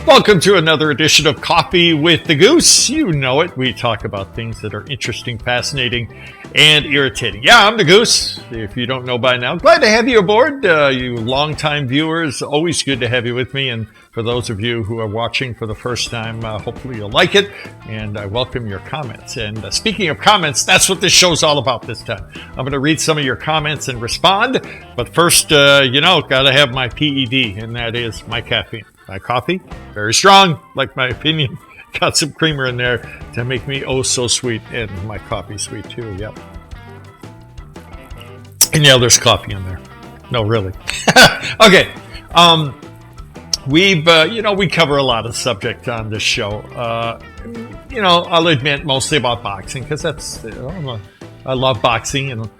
Welcome to another edition of Coffee with the Goose. You know it. We talk about things that are interesting, fascinating, and irritating. Yeah, I'm the Goose. If you don't know by now, glad to have you aboard. You longtime viewers, always good to have you with me. And for those of you who are watching for the first time, hopefully you'll like it. And I welcome your comments. And speaking of comments, that's what this show's all about this time. I'm going to read some of your comments and respond. But first, got to have my PED, and that is my caffeine. My coffee, very strong, like my opinion. Got some creamer in there to make me oh so sweet. And my coffee sweet too, yep. And yeah, there's coffee in there. No, really. Okay. We cover a lot of subject on this show. I'll admit mostly about boxing because that's, I love boxing and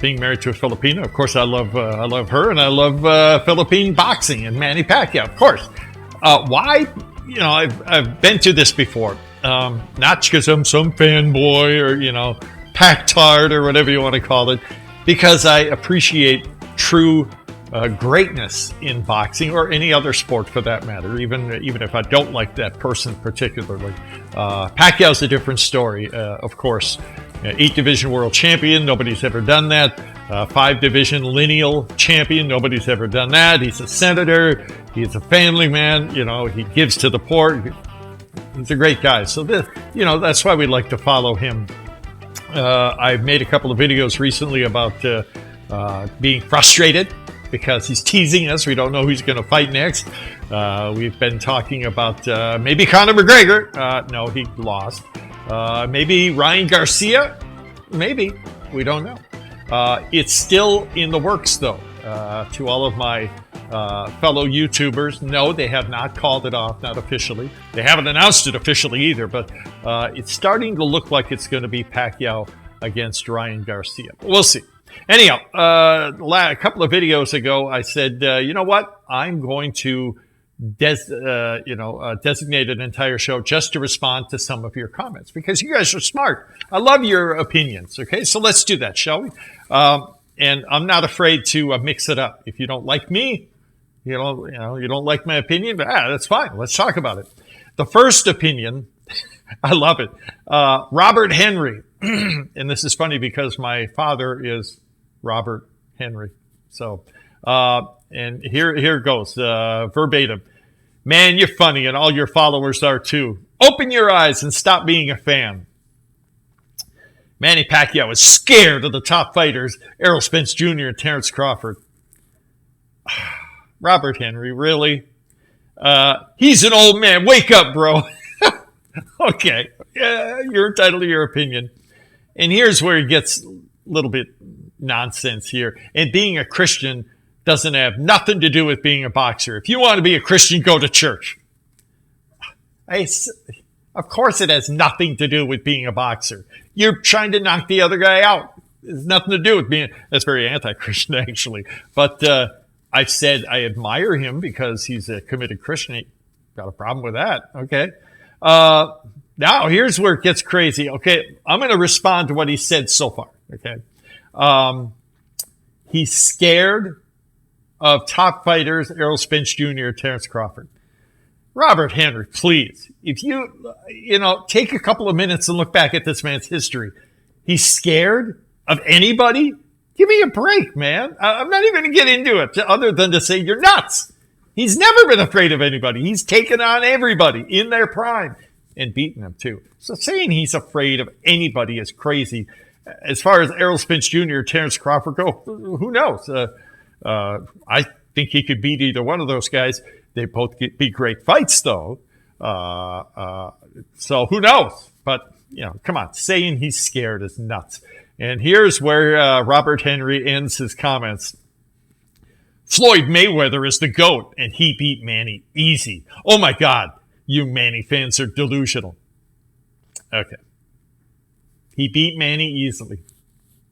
being married to a Filipino. Of course, I love her, and I love Philippine boxing and Manny Pacquiao, of course. Why? I've been to this before. Not because I'm some fanboy or Pac-tard or whatever you want to call it, because I appreciate true greatness in boxing or any other sport for that matter. Even if I don't like that person particularly, Pacquiao's a different story, of course. 8-division world champion, nobody's ever done that. 5-division lineal champion, nobody's ever done that. He's a senator. He's a family man. He gives to the poor. He's a great guy. So that's why we like to follow him. I've made a couple of videos recently about being frustrated because he's teasing us. We don't know who's going to fight next. We've been talking about maybe Conor McGregor. No, he lost. Maybe Ryan Garcia? Maybe. We don't know. It's still in the works, though. To all of my fellow YouTubers, no, they have not called it off, not officially. They haven't announced it officially either, but it's starting to look like it's going to be Pacquiao against Ryan Garcia. We'll see. Anyhow, a couple of videos ago, I said, you know what? I'm going to designate an entire show just to respond to some of your comments because you guys are smart. I love your opinions. Okay, so let's do that, shall we? And I'm not afraid to mix it up. If you don't like me, you don't like my opinion, but that's fine. Let's talk about it. The first opinion, I love it. Robert Henry, and this is funny because my father is Robert Henry. So. And here goes, verbatim. Man, you're funny, and all your followers are too. Open your eyes and stop being a fan. Manny Pacquiao is scared of the top fighters, Errol Spence Jr. and Terrence Crawford. Robert Henry, really? He's an old man. Wake up, bro. Okay, you're entitled to your opinion. And here's where it gets a little bit nonsense here. And being a Christian doesn't have nothing to do with being a boxer. If you want to be a Christian, go to church. Of course it has nothing to do with being a boxer. You're trying to knock the other guy out. It's nothing to do with being... That's very anti-Christian, actually. But I've said I admire him because he's a committed Christian. Got a problem with that. Okay. Now, here's where it gets crazy. Okay, I'm going to respond to what he said so far. Okay. He's scared of top fighters, Errol Spence Jr., Terrence Crawford. Robert Henry, please, if you take a couple of minutes and look back at this man's history. He's scared of anybody? Give me a break, man. I'm not even going to get into it other than to say you're nuts. He's never been afraid of anybody. He's taken on everybody in their prime and beaten them too. So saying he's afraid of anybody is crazy. As far as Errol Spence Jr., Terrence Crawford go, who knows? I think he could beat either one of those guys. They both be great fights, though. So who knows? But, come on. Saying he's scared is nuts. And here's where Robert Henry ends his comments. Floyd Mayweather is the GOAT, and he beat Manny easy. Oh, my God. You Manny fans are delusional. Okay. He beat Manny easily.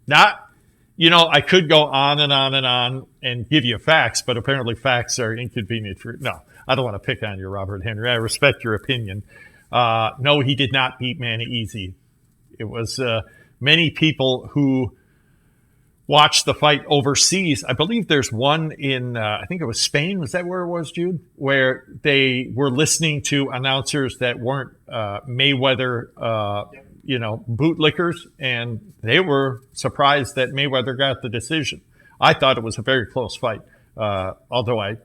I could go on and on and on and give you facts, but apparently facts are inconvenient for... No, I don't want to pick on you, Robert Henry. I respect your opinion. No, he did not beat Manny easy. It was many people who watch the fight overseas. I believe there's one in, I think it was Spain. Was that where it was, Jude? Where they were listening to announcers that weren't Mayweather, bootlickers, and they were surprised that Mayweather got the decision. I thought it was a very close fight, although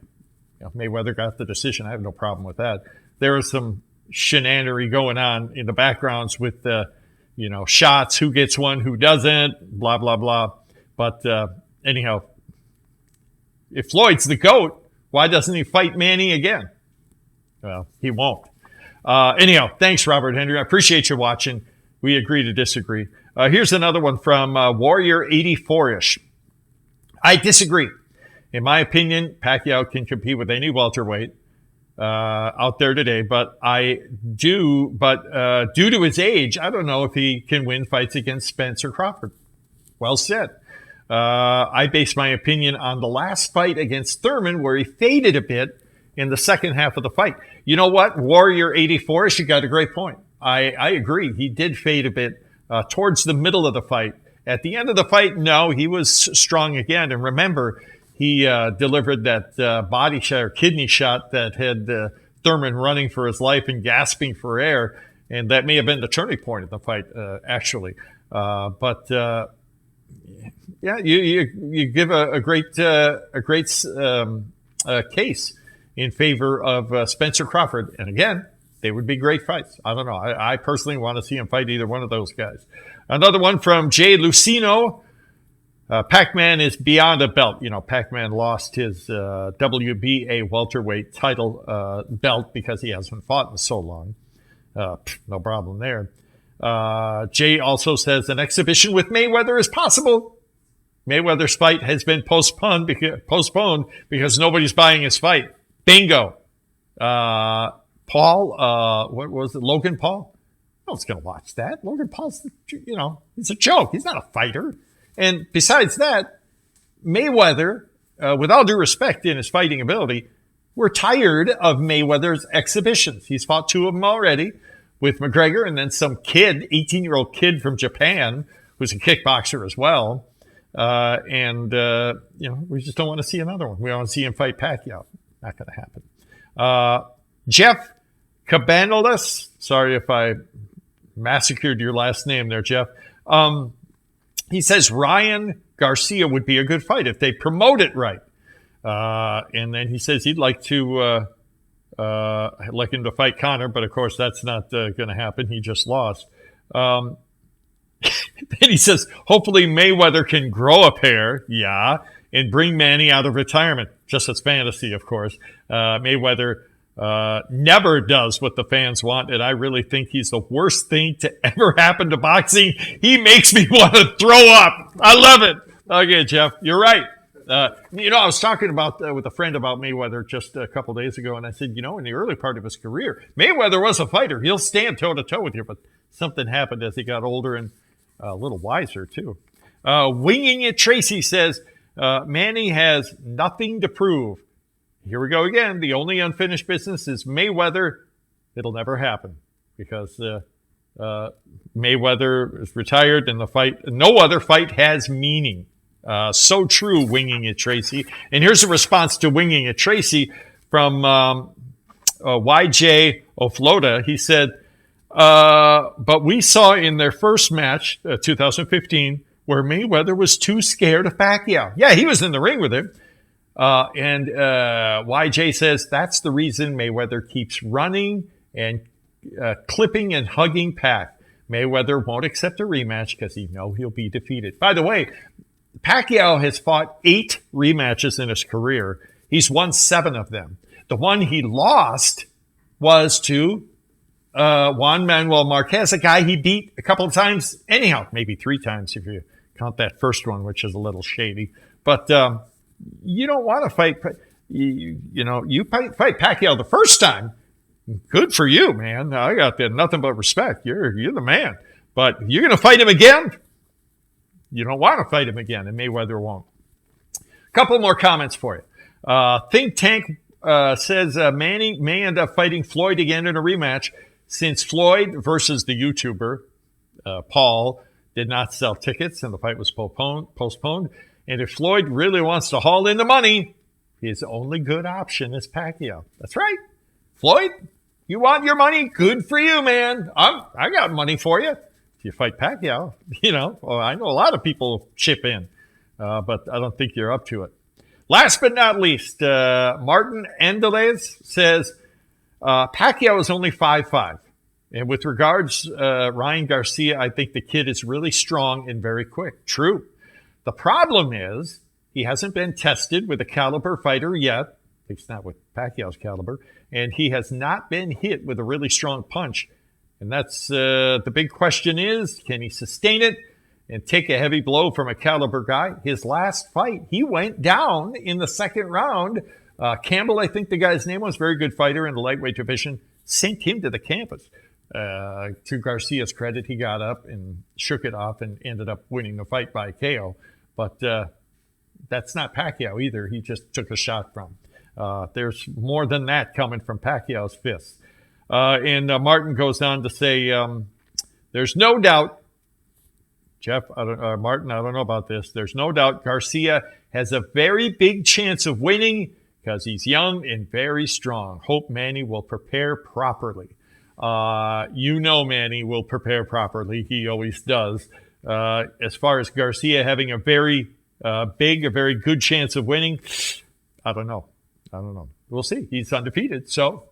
Mayweather got the decision. I have no problem with that. There was some shenanery going on in the backgrounds with shots, who gets one, who doesn't, blah, blah, blah. But anyhow, if Floyd's the GOAT, why doesn't he fight Manny again? Well, he won't. Anyhow, thanks, Robert Henry. I appreciate you watching. We agree to disagree. Here's another one from Warrior84ish. I disagree. In my opinion, Pacquiao can compete with any welterweight out there today, but due to his age, I don't know if he can win fights against Spence or Crawford. Well said. I base my opinion on the last fight against Thurman, where he faded a bit in the second half of the fight. You know what, Warrior84, you got a great point. I agree. He did fade a bit towards the middle of the fight. At the end of the fight, no, he was strong again. And remember, he delivered that body shot or kidney shot that had Thurman running for his life and gasping for air. And that may have been the turning point of the fight, actually. Yeah, you give a great case in favor of Spencer Crawford, and again, they would be great fights. I don't know. I personally want to see him fight either one of those guys. Another one from Jay Lucino. Pac-Man is beyond a belt. Pac-Man lost his WBA welterweight title belt because he hasn't fought in so long. No problem there. Jay also says an exhibition with Mayweather is possible. Mayweather's fight has been postponed because nobody's buying his fight. Bingo. Paul, what was it? Logan Paul? No one's going to watch that. Logan Paul's, he's a joke. He's not a fighter. And besides that, Mayweather, with all due respect in his fighting ability, we're tired of Mayweather's exhibitions. He's fought 2 of them already with McGregor and then some kid, 18-year-old kid from Japan, who's a kickboxer as well. We just don't want to see another one. We want to see him fight Pacquiao. Not going to happen. Jeff Cabanelas, sorry if I massacred your last name there, Jeff. He says Ryan Garcia would be a good fight if they promote it right. And then he says he'd like him to fight Conor, but of course that's not going to happen. He just lost. Then he says, hopefully Mayweather can grow a pair, and bring Manny out of retirement. Just as fantasy, of course. Mayweather never does what the fans want, and I really think he's the worst thing to ever happen to boxing. He makes me want to throw up. I love it. Okay, Jeff, you're right. I was talking with a friend about Mayweather just a couple days ago, and I said, in the early part of his career, Mayweather was a fighter. He'll stand toe-to-toe with you, but something happened as he got older and a little wiser, too. Winging It Tracy says, Manny has nothing to prove. Here we go again. The only unfinished business is Mayweather. It'll never happen because Mayweather is retired and no other fight has meaning. So true, Winging It Tracy. And here's a response to Winging It Tracy from YJ Ofloda. He said, but we saw in their first match, 2015, where Mayweather was too scared of Pacquiao. Yeah, he was in the ring with him. And YJ says that's the reason Mayweather keeps running and clipping and hugging Pac. Mayweather won't accept a rematch because he knows he'll be defeated. By the way, Pacquiao has fought 8 rematches in his career. He's won 7 of them. The one he lost was to Juan Manuel Marquez, a guy he beat a couple of times, anyhow, maybe 3 times if you count that first one, which is a little shady. But you don't want to fight. You fight Pacquiao the first time. Good for you, man. I got nothing but respect. You're the man. But you're going to fight him again? You don't want to fight him again, and Mayweather won't. A couple more comments for you. Think Tank says Manny may end up fighting Floyd again in a rematch since Floyd versus the YouTuber, Paul, did not sell tickets, and the fight was postponed. And if Floyd really wants to haul in the money, his only good option is Pacquiao. That's right. Floyd, you want your money? Good for you, man. I got money for you. If you fight Pacquiao, I know a lot of people chip in, but I don't think you're up to it. Last but not least, Martin Andelez says Pacquiao is only 5'5". And with regards Ryan Garcia, I think the kid is really strong and very quick. True. The problem is he hasn't been tested with a caliber fighter yet, at least not with Pacquiao's caliber, and he has not been hit with a really strong punch. And that's the big question is, can he sustain it and take a heavy blow from a caliber guy? His last fight, he went down in the second round. Campbell, I think the guy's name was, very good fighter in the lightweight division, sent him to the canvas. To Garcia's credit, he got up and shook it off and ended up winning the fight by KO. But that's not Pacquiao either. He just took a shot from. There's more than that coming from Pacquiao's fists. And Martin goes on to say, there's no doubt, Jeff, Martin, I don't know about this. There's no doubt Garcia has a very big chance of winning because he's young and very strong. Hope Manny will prepare properly. Manny will prepare properly. He always does. As far as Garcia having a very very good chance of winning, I don't know. We'll see. He's undefeated. So,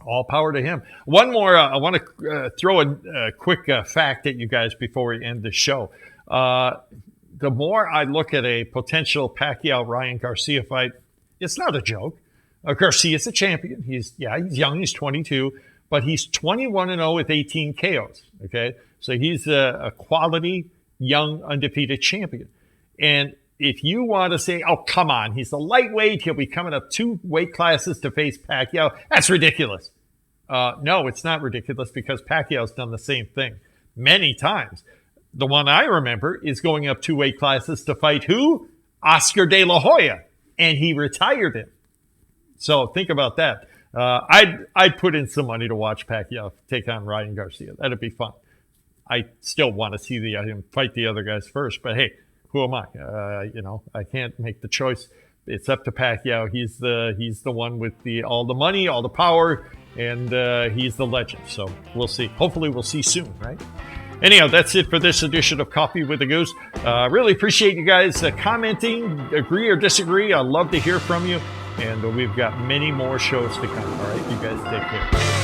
all power to him. One more, I want to throw a quick fact at you guys before we end the show. The more I look at a potential Pacquiao-Ryan Garcia fight, it's not a joke. Garcia's a champion. He's young. He's 22, but he's 21-0 with 18 KOs. Okay, so he's a quality young undefeated champion. And if you want to say, "Oh, come on, he's a lightweight. He'll be coming up 2 weight classes to face Pacquiao," that's ridiculous. No, it's not ridiculous because Pacquiao's done the same thing many times. The one I remember is going up 2 weight classes to fight who? Oscar De La Hoya, and he retired him. So think about that. I'd put in some money to watch Pacquiao take on Ryan Garcia. That'd be fun. I still want to see him fight the other guys first, but hey, who am I? I can't make the choice. It's up to Pacquiao. He's the one with all the money, all the power, and he's the legend. So we'll see. Hopefully we'll see soon, right? Anyhow, that's it for this edition of Coffee with the Goose. Really appreciate you guys commenting, agree or disagree. I'd love to hear from you. And we've got many more shows to come. All right, you guys take care.